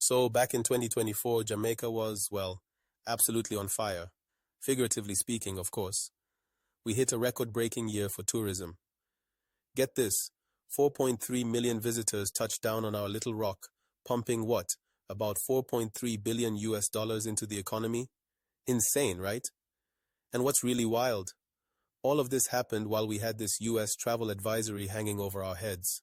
So back in 2024, Jamaica was, well, absolutely on fire. Figuratively speaking, of course. We hit a record-breaking year for tourism. Get this, 4.3 million visitors touched down on our little rock, pumping what? About 4.3 billion US dollars into the economy? Insane, right? And what's really wild? All of this happened while we had this US travel advisory hanging over our heads.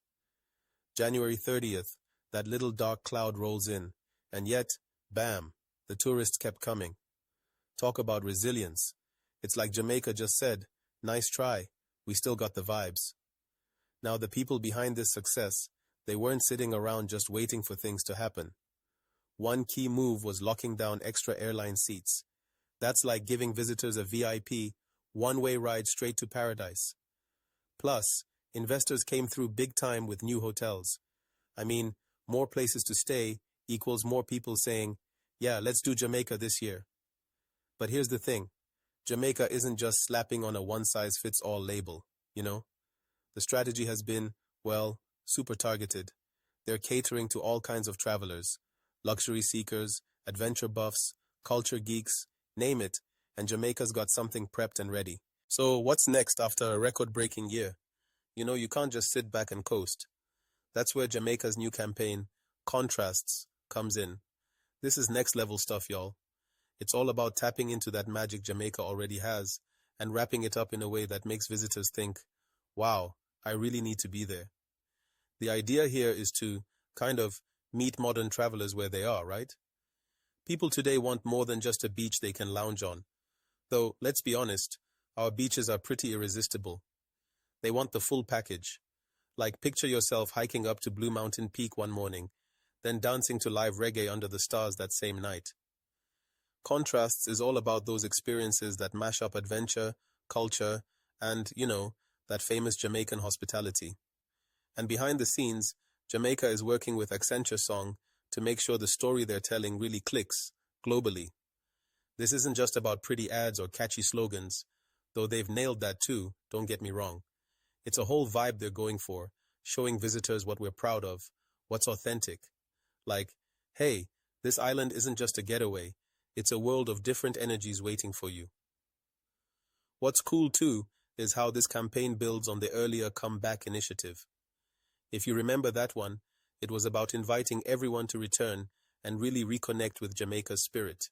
January 30th, that little dark cloud rolls in, and yet, bam, the tourists kept coming. Talk about resilience. It's like Jamaica just said, nice try, we still got the vibes. Now the people behind this success, they weren't sitting around just waiting for things to happen. One key move was locking down extra airline seats. That's like giving visitors a VIP, one-way ride straight to paradise. Plus, investors came through big time with new hotels. I mean, more places to stay equals more people saying, yeah, let's do Jamaica this year. But here's the thing. Jamaica isn't just slapping on a one-size-fits-all label, you know? The strategy has been, well, super targeted. They're catering to all kinds of travelers, luxury seekers, adventure buffs, culture geeks, name it, and Jamaica's got something prepped and ready. So what's next after a record-breaking year? You know, you can't just sit back and coast. That's where Jamaica's new campaign, Contrasts, comes in. This is next-level stuff, y'all. It's all about tapping into that magic Jamaica already has and wrapping it up in a way that makes visitors think, wow, I really need to be there. The idea here is to kind of meet modern travelers where they are, right? People today want more than just a beach they can lounge on. Though, let's be honest, our beaches are pretty irresistible. They want the full package. Like picture yourself hiking up to Blue Mountain Peak one morning, then dancing to live reggae under the stars that same night. Contrasts is all about those experiences that mash up adventure, culture, and, you know, that famous Jamaican hospitality. And behind the scenes, Jamaica is working with Accenture Song to make sure the story they're telling really clicks globally. This isn't just about pretty ads or catchy slogans, though they've nailed that too, don't get me wrong. It's a whole vibe they're going for, showing visitors what we're proud of, what's authentic. Like, hey, this island isn't just a getaway, it's a world of different energies waiting for you. What's cool too is how this campaign builds on the earlier Come Back initiative. If you remember that one, it was about inviting everyone to return and really reconnect with Jamaica's spirit.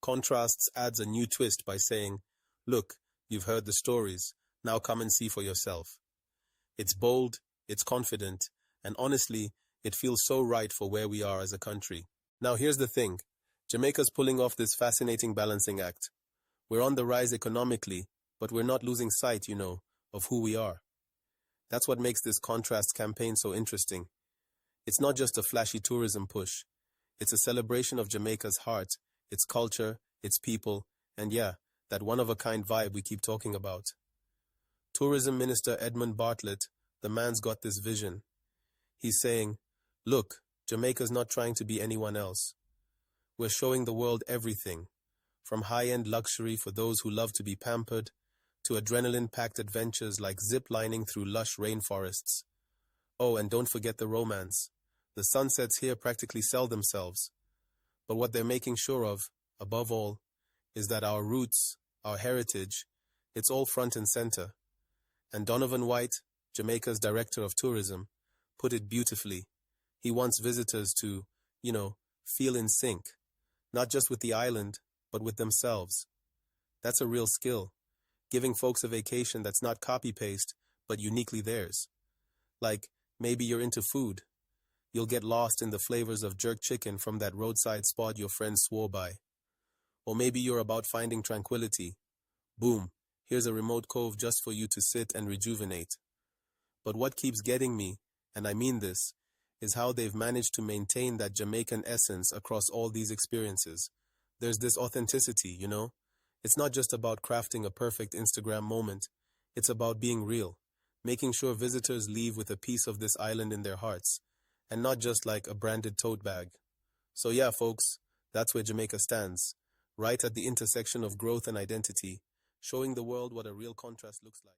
Contrasts adds a new twist by saying, look, you've heard the stories, now come and see for yourself. It's bold, it's confident, and honestly, it feels so right for where we are as a country. Now here's the thing, Jamaica's pulling off this fascinating balancing act. We're on the rise economically, but we're not losing sight, you know, of who we are. That's what makes this Contrast campaign so interesting. It's not just a flashy tourism push. It's a celebration of Jamaica's heart, its culture, its people, and yeah, that one-of-a-kind vibe we keep talking about. Tourism Minister Edmund Bartlett, the man's got this vision. He's saying, look, Jamaica's not trying to be anyone else. We're showing the world everything, from high-end luxury for those who love to be pampered, to adrenaline-packed adventures like zip-lining through lush rainforests. Oh, and don't forget the romance. The sunsets here practically sell themselves. But what they're making sure of, above all, is that our roots, our heritage, it's all front and center. And Donovan White, Jamaica's Director of Tourism, put it beautifully. He wants visitors to, you know, feel in sync, not just with the island, but with themselves. That's a real skill, giving folks a vacation that's not copy-paste, but uniquely theirs. Like, maybe you're into food. You'll get lost in the flavors of jerk chicken from that roadside spot your friends swore by. Or maybe you're about finding tranquility. Boom, here's a remote cove just for you to sit and rejuvenate. But what keeps getting me, and I mean this, is how they've managed to maintain that Jamaican essence across all these experiences. There's this authenticity, you know? It's not just about crafting a perfect Instagram moment. It's about being real, making sure visitors leave with a piece of this island in their hearts, and not just like a branded tote bag. So yeah, folks, that's where Jamaica stands, right at the intersection of growth and identity, showing the world what a real contrast looks like.